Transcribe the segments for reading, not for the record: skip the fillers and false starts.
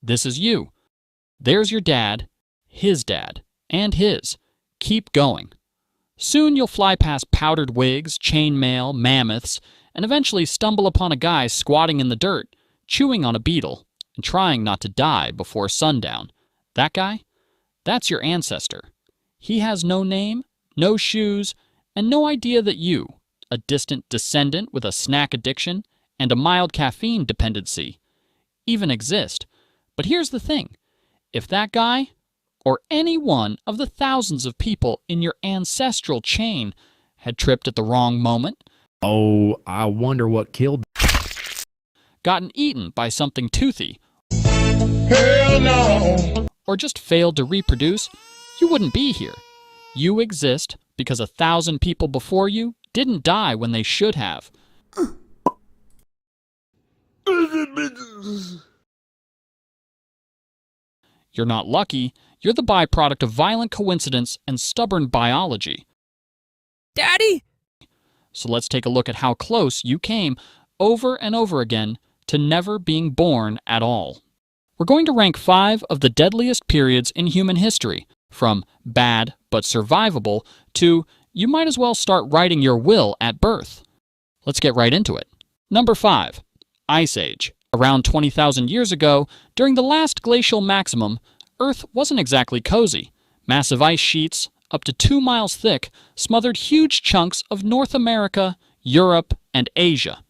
This is you. There's your dad, his dad, and his. Keep going. Soon you'll fly past powdered wigs, chainmail, mammoths, and eventually stumble upon a guy squatting in the dirt, chewing on a beetle, and trying not to die before sundown. That guy? That's your ancestor. He has no name, no shoes, and no idea that you, a distant descendant with a snack addiction and a mild caffeine dependency, even exist. But here's the thing. If that guy, or any one of the thousands of people in your ancestral chain, had tripped at the wrong moment, Oh, I wonder what killed. gotten eaten by something toothy, Hell no! or just failed to reproduce, you wouldn't be here. You exist because 1,000 people before you didn't die when they should have. You're not lucky. You're the byproduct of violent coincidence and stubborn biology. Daddy? So let's take a look at how close you came over and over again to never being born at all. We're going to rank 5 of the deadliest periods in human history, from bad but survivable to you might as well start writing your will at birth. Let's get right into it. Number 5. Ice Age. Around 20,000 years ago, during the last glacial maximum, Earth wasn't exactly cozy. Massive ice sheets, up to 2 miles thick, smothered huge chunks of North America, Europe, and Asia.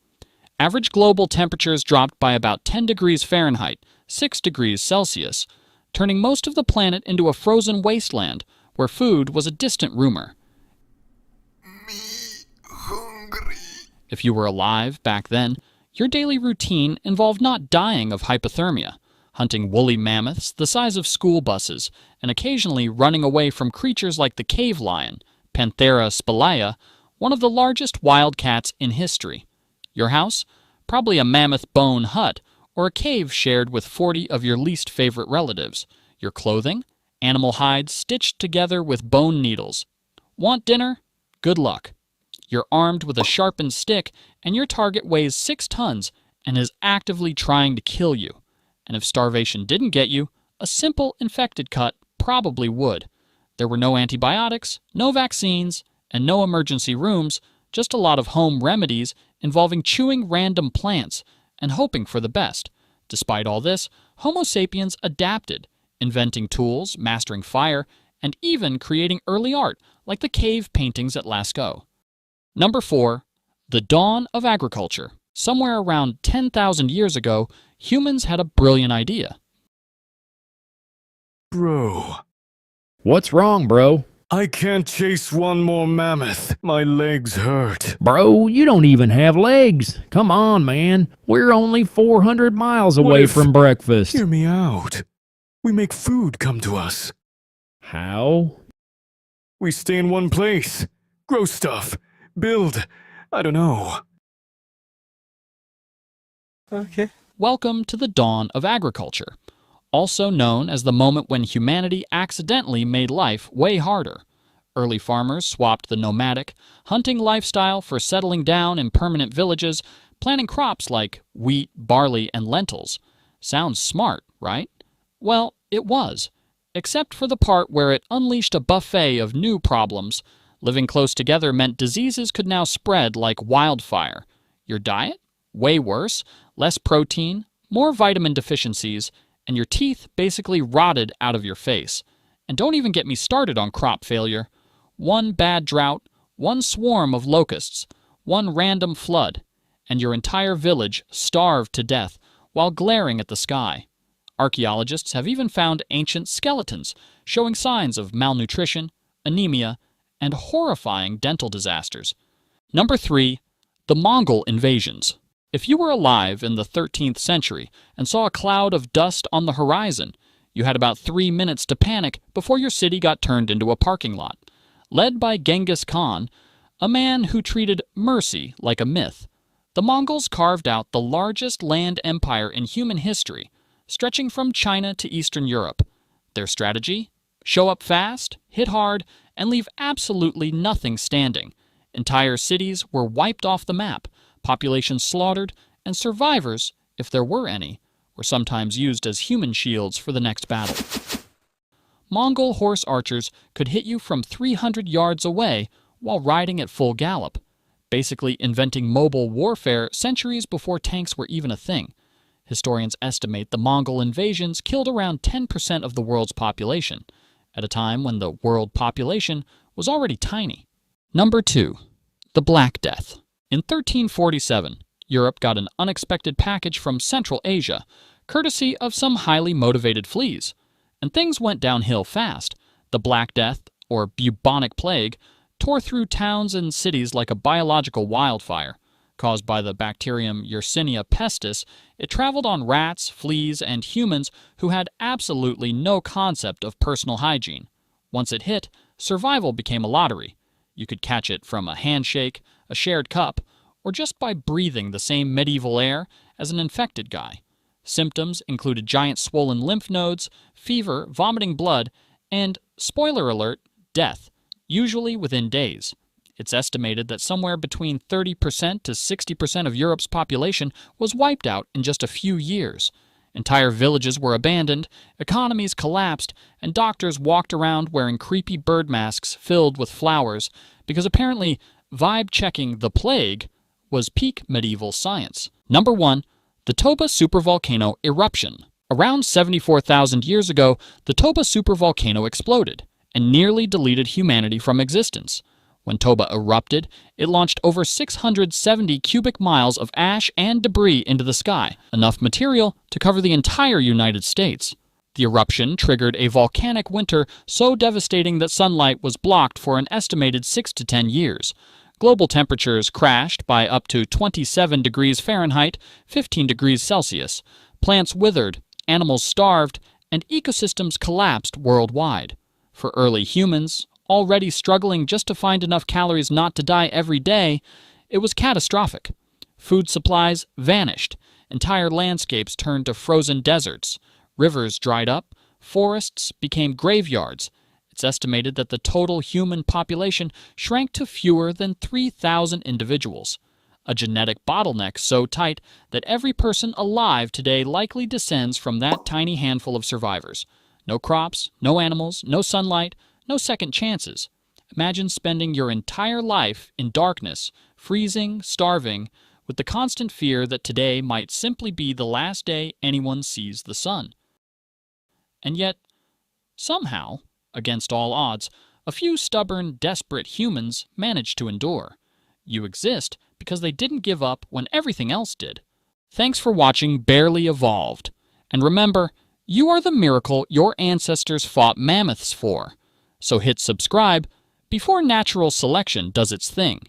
Average global temperatures dropped by about 10 degrees Fahrenheit, 6 degrees Celsius, turning most of the planet into a frozen wasteland where food was a distant rumor. If you were alive back then, your daily routine involved not dying of hypothermia, hunting woolly mammoths the size of school buses, and occasionally running away from creatures like the cave lion, Panthera spelaea, one of the largest wild cats in history. Your house? Probably a mammoth bone hut, or a cave shared with 40 of your least favorite relatives. Your clothing? Animal hides stitched together with bone needles. Want dinner? Good luck. You're armed with a sharpened stick, and your target weighs 6 tons and is actively trying to kill you. And if starvation didn't get you, a simple infected cut probably would. There were no antibiotics, no vaccines, and no emergency rooms, just a lot of home remedies involving chewing random plants and hoping for the best. Despite all this, Homo sapiens adapted, inventing tools, mastering fire, and even creating early art like the cave paintings at Lascaux. Number 4. The dawn of agriculture. Somewhere around 10,000 years ago, humans had a brilliant idea. Bro, What's wrong, bro? I can't chase one more mammoth. My legs hurt. Bro, you don't even have legs. Come on, man. We're only 400 miles away if- from breakfast. Hear me out. We make food come to us. How? We stay in one place, grow stuff, build. I don't know. Okay. Welcome to the dawn of agriculture, also known as the moment when humanity accidentally made life way harder. Early farmers swapped the nomadic, hunting lifestyle for settling down in permanent villages, planting crops like wheat, barley, and lentils. Sounds smart, right? Well, it was, except for the part where it unleashed a buffet of new problems. Living close together meant diseases could now spread like wildfire. Your diet? Way worse. Less protein, more vitamin deficiencies, and your teeth basically rotted out of your face. And don't even get me started on crop failure. One bad drought, one swarm of locusts, one random flood, and your entire village starved to death while glaring at the sky. Archaeologists have even found ancient skeletons showing signs of malnutrition, anemia, and horrifying dental disasters. Number 3. The Mongol invasions. If you were alive in the 13th century and saw a cloud of dust on the horizon, you had about 3 minutes to panic before your city got turned into a parking lot. Led by Genghis Khan, a man who treated mercy like a myth, the Mongols carved out the largest land empire in human history, stretching from China to Eastern Europe. Their strategy? Show up fast, hit hard, and leave absolutely nothing standing. Entire cities were wiped off the map, populations slaughtered, and survivors, if there were any, were sometimes used as human shields for the next battle. Mongol horse archers could hit you from 300 yards away while riding at full gallop, basically inventing mobile warfare centuries before tanks were even a thing. Historians estimate the Mongol invasions killed around 10% of the world's population, at a time when the world population was already tiny. Number 2. The Black Death. In 1347, Europe got an unexpected package from Central Asia, courtesy of some highly motivated fleas. And things went downhill fast. The Black Death, or bubonic plague, tore through towns and cities like a biological wildfire. Caused by the bacterium Yersinia pestis, it traveled on rats, fleas, and humans who had absolutely no concept of personal hygiene. Once it hit, survival became a lottery. You could catch it from a handshake, a shared cup, or just by breathing the same medieval air as an infected guy. Symptoms included giant swollen lymph nodes, fever, vomiting blood, and, spoiler alert, death, usually within days. It's estimated that somewhere between 30% to 60% of Europe's population was wiped out in just a few years. Entire villages were abandoned, economies collapsed, and doctors walked around wearing creepy bird masks filled with flowers because apparently vibe-checking the plague was peak medieval science. Number 1. The Toba supervolcano eruption. Around 74,000 years ago, the Toba supervolcano exploded and nearly deleted humanity from existence. When Toba erupted, it launched over 670 cubic miles of ash and debris into the sky, enough material to cover the entire United States. The eruption triggered a volcanic winter so devastating that sunlight was blocked for an estimated 6 to 10 years. Global temperatures crashed by up to 27 degrees Fahrenheit, 15 degrees Celsius. Plants withered, animals starved, and ecosystems collapsed worldwide. For early humans, already struggling just to find enough calories not to die every day, it was catastrophic. Food supplies vanished, entire landscapes turned to frozen deserts, rivers dried up, forests became graveyards. It's estimated that the total human population shrank to fewer than 3,000 individuals, a genetic bottleneck so tight that every person alive today likely descends from that tiny handful of survivors. No crops, no animals, no sunlight, no second chances. Imagine spending your entire life in darkness, freezing, starving, with the constant fear that today might simply be the last day anyone sees the sun. And yet, somehow, against all odds, a few stubborn, desperate humans managed to endure. You exist because they didn't give up when everything else did. Thanks for watching Barely Evolved. And remember, you are the miracle your ancestors fought mammoths for. So hit subscribe before natural selection does its thing.